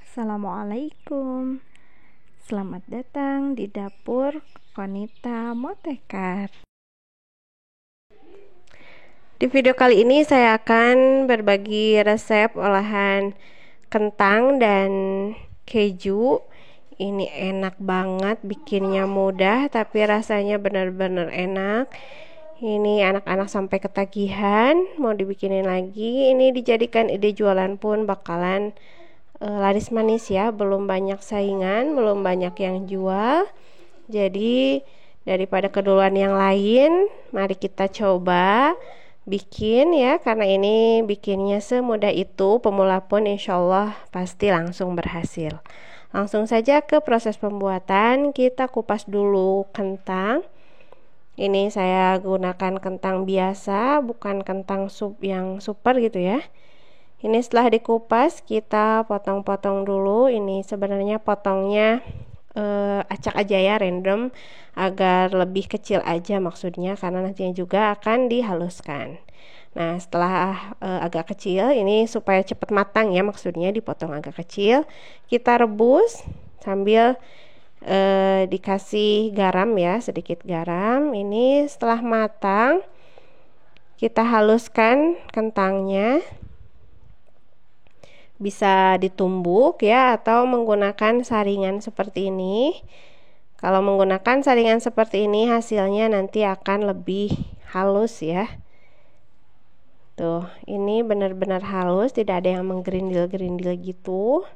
Assalamualaikum. Selamat datang di dapur Konita Motekar. Di video kali ini saya akan berbagi resep olahan kentang dan keju. Ini enak banget, bikinnya mudah tapi rasanya benar-benar enak. Ini anak-anak sampai ketagihan mau dibikinin lagi. Ini dijadikan ide jualan pun bakalan laris manis ya, belum banyak saingan, belum banyak yang jual. Jadi daripada keduluan yang lain, mari kita coba bikin ya, karena ini bikinnya semudah itu. Pemula pun insya Allah pasti langsung berhasil. Langsung saja ke proses pembuatan. Kita kupas dulu kentang. Ini saya gunakan kentang biasa, bukan kentang sup yang super gitu ya. Ini setelah dikupas kita potong-potong dulu. Ini sebenarnya potongnya acak aja ya, random, agar lebih kecil aja maksudnya, karena nantinya juga akan dihaluskan. Nah setelah agak kecil ini supaya cepat matang ya, maksudnya dipotong agak kecil. Kita rebus sambil dikasih garam ya, sedikit garam. Ini setelah matang kita haluskan kentangnya. Bisa ditumbuk ya, atau menggunakan saringan seperti ini. Kalau menggunakan saringan seperti ini hasilnya nanti akan lebih halus ya. Tuh, ini benar-benar halus, tidak ada yang menggerindil-gerindil gitu.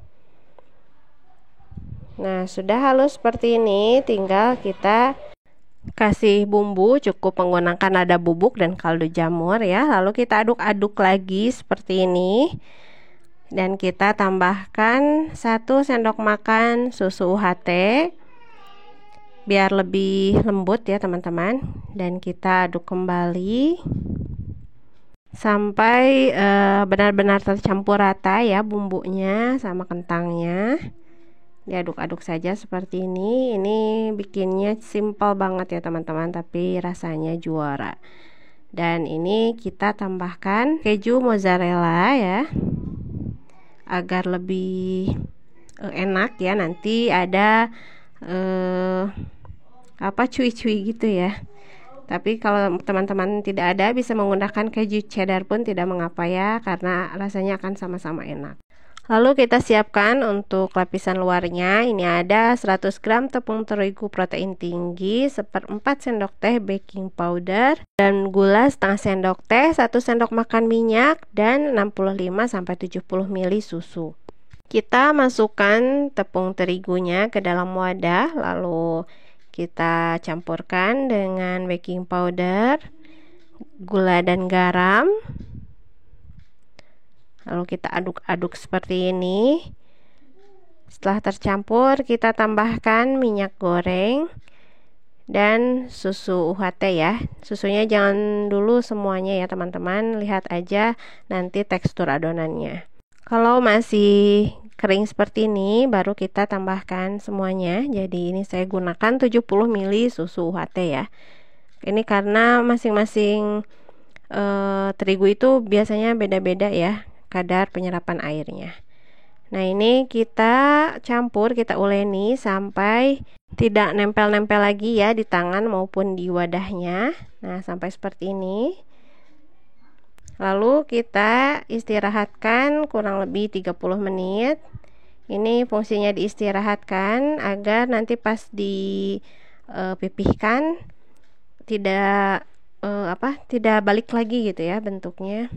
Nah, sudah halus seperti ini, tinggal kita kasih bumbu. Cukup menggunakan lada bubuk dan kaldu jamur ya. Lalu kita aduk-aduk lagi seperti ini. Dan kita tambahkan 1 sendok makan susu UHT biar lebih lembut ya teman-teman. Dan kita aduk kembali sampai benar-benar tercampur rata ya bumbunya sama kentangnya. Diaduk-aduk saja seperti ini. Ini bikinnya simple banget ya teman-teman, tapi rasanya juara. Dan ini kita tambahkan keju mozzarella ya, agar lebih enak ya. Nanti ada cuy-cuy gitu ya. Tapi kalau teman-teman tidak ada, bisa menggunakan keju cheddar pun tidak mengapa ya, karena rasanya akan sama-sama enak. Lalu kita siapkan untuk lapisan luarnya. Ini ada 100 gram tepung terigu protein tinggi, 1/4 sendok teh baking powder, dan gula setengah sendok teh, 1 sendok makan minyak, dan 65-70 ml susu. Kita masukkan tepung terigunya ke dalam wadah, lalu kita campurkan dengan baking powder, gula dan garam. Lalu kita aduk-aduk seperti ini. Setelah tercampur kita tambahkan minyak goreng dan susu UHT ya. Susunya jangan dulu semuanya ya teman-teman, lihat aja nanti tekstur adonannya. Kalau masih kering seperti ini baru kita tambahkan semuanya. Jadi ini saya gunakan 70 ml susu UHT ya. Ini karena masing-masing terigu itu biasanya beda-beda ya kadar penyerapan airnya. Nah ini kita campur, kita uleni sampai tidak nempel-nempel lagi ya di tangan maupun di wadahnya. Nah sampai seperti ini. Lalu kita istirahatkan kurang lebih 30 menit. Ini fungsinya diistirahatkan agar nanti pas dipipihkan tidak tidak balik lagi gitu ya bentuknya.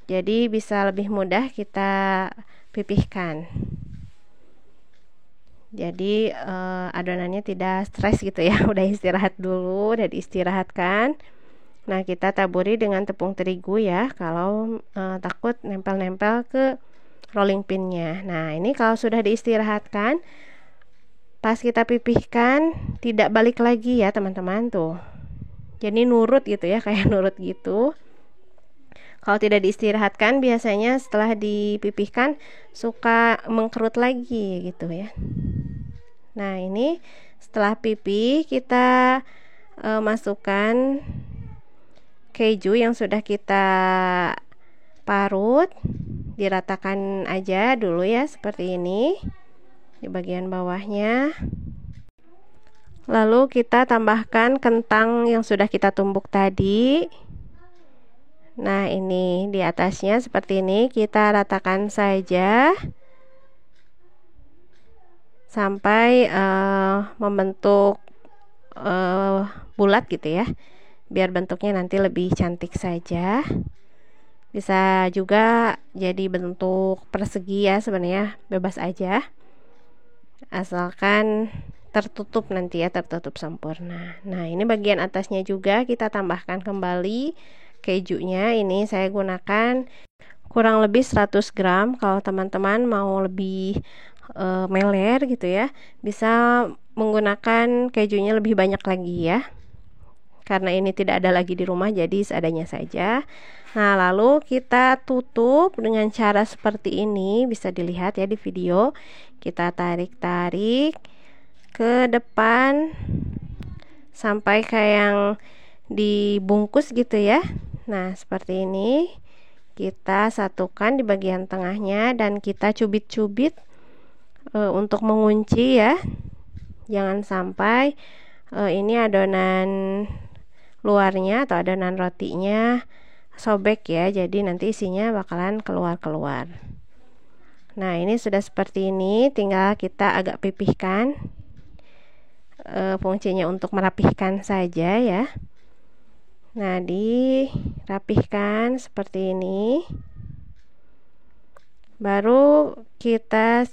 Jadi bisa lebih mudah kita pipihkan. Jadi adonannya tidak stres gitu ya. Udah istirahat dulu, udah diistirahatkan. Nah kita taburi dengan tepung terigu ya, kalau takut nempel-nempel ke rolling pinnya. Nah ini kalau sudah diistirahatkan, pas kita pipihkan tidak balik lagi ya teman-teman tuh. Jadi nurut gitu ya, kayak nurut gitu. Kalau tidak diistirahatkan biasanya setelah dipipihkan suka mengkerut lagi gitu ya. Nah ini setelah pipih kita masukkan keju yang sudah kita parut diratakan aja dulu ya, seperti ini di bagian bawahnya. Lalu kita tambahkan kentang yang sudah kita tumbuk tadi. Nah, ini di atasnya seperti ini, kita ratakan saja sampai membentuk bulat gitu ya, biar bentuknya nanti lebih cantik saja. Bisa juga jadi bentuk persegi ya, sebenarnya bebas aja, asalkan tertutup nanti ya, tertutup sempurna. Nah, ini bagian atasnya juga kita tambahkan kembali kejunya. Ini saya gunakan kurang lebih 100 gram. Kalau teman-teman mau lebih meler gitu ya, bisa menggunakan kejunya lebih banyak lagi ya, karena ini tidak ada lagi di rumah, jadi seadanya saja. Nah, lalu kita tutup dengan cara seperti ini, bisa dilihat ya di video. Kita tarik-tarik ke depan sampai kayak yang dibungkus gitu ya. Nah, seperti ini kita satukan di bagian tengahnya dan kita cubit-cubit untuk mengunci ya. Jangan sampai ini adonan luarnya atau adonan rotinya sobek ya, jadi nanti isinya bakalan keluar-keluar. Nah, ini sudah seperti ini, tinggal kita agak pipihkan. Fungsinya untuk merapihkan saja ya. Nah, dirapihkan seperti ini, baru kita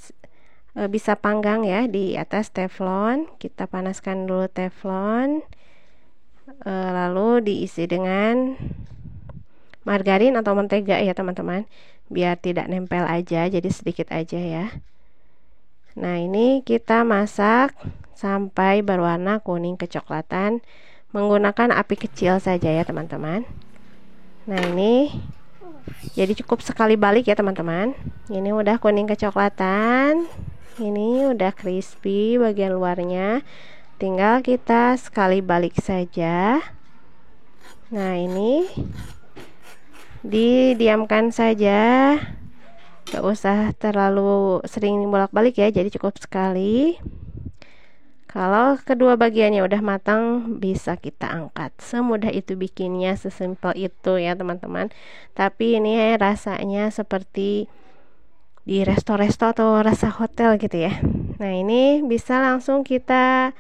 bisa panggang ya di atas teflon. Kita panaskan dulu teflon, lalu diisi dengan margarin atau mentega ya teman-teman, biar tidak nempel aja, jadi sedikit aja ya. Nah, ini kita masak sampai berwarna kuning kecoklatan menggunakan api kecil saja ya teman-teman. Nah, ini jadi cukup sekali balik ya teman-teman. Ini udah kuning kecoklatan, ini udah crispy bagian luarnya, tinggal kita sekali balik saja. Nah, ini didiamkan saja, gak usah terlalu sering bolak-balik ya, jadi cukup sekali. Kalau kedua bagiannya udah matang, bisa kita angkat. Semudah itu bikinnya, sesimpel itu ya teman-teman. Tapi ini rasanya seperti di resto-resto atau rasa hotel gitu ya. Nah, ini bisa langsung kita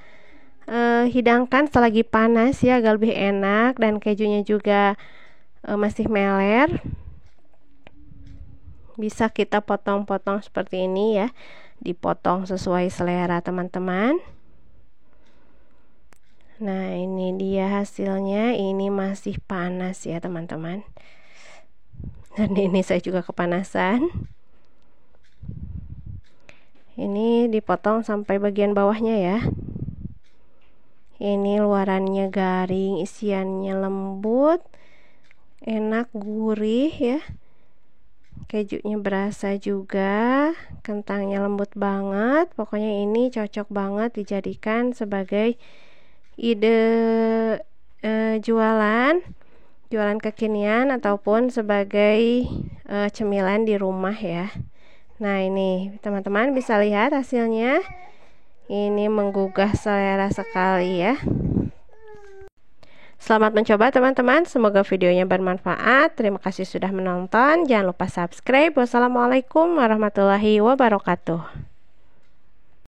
hidangkan selagi panas ya, agar lebih enak, dan kejunya juga masih meler. Bisa kita potong-potong seperti ini ya, dipotong sesuai selera teman-teman. Nah, ini dia hasilnya. Ini masih panas ya teman-teman, dan ini saya juga kepanasan. Ini dipotong sampai bagian bawahnya ya. Ini luarannya garing, isiannya lembut, enak, gurih ya. Kejunya berasa juga, kentangnya lembut banget. Pokoknya ini cocok banget dijadikan sebagai ide jualan kekinian ataupun sebagai cemilan di rumah ya. Nah, ini teman-teman bisa lihat hasilnya. Ini menggugah selera sekali ya. Selamat mencoba teman-teman, semoga videonya bermanfaat. Terima kasih sudah menonton, jangan lupa subscribe. Wassalamualaikum warahmatullahi wabarakatuh.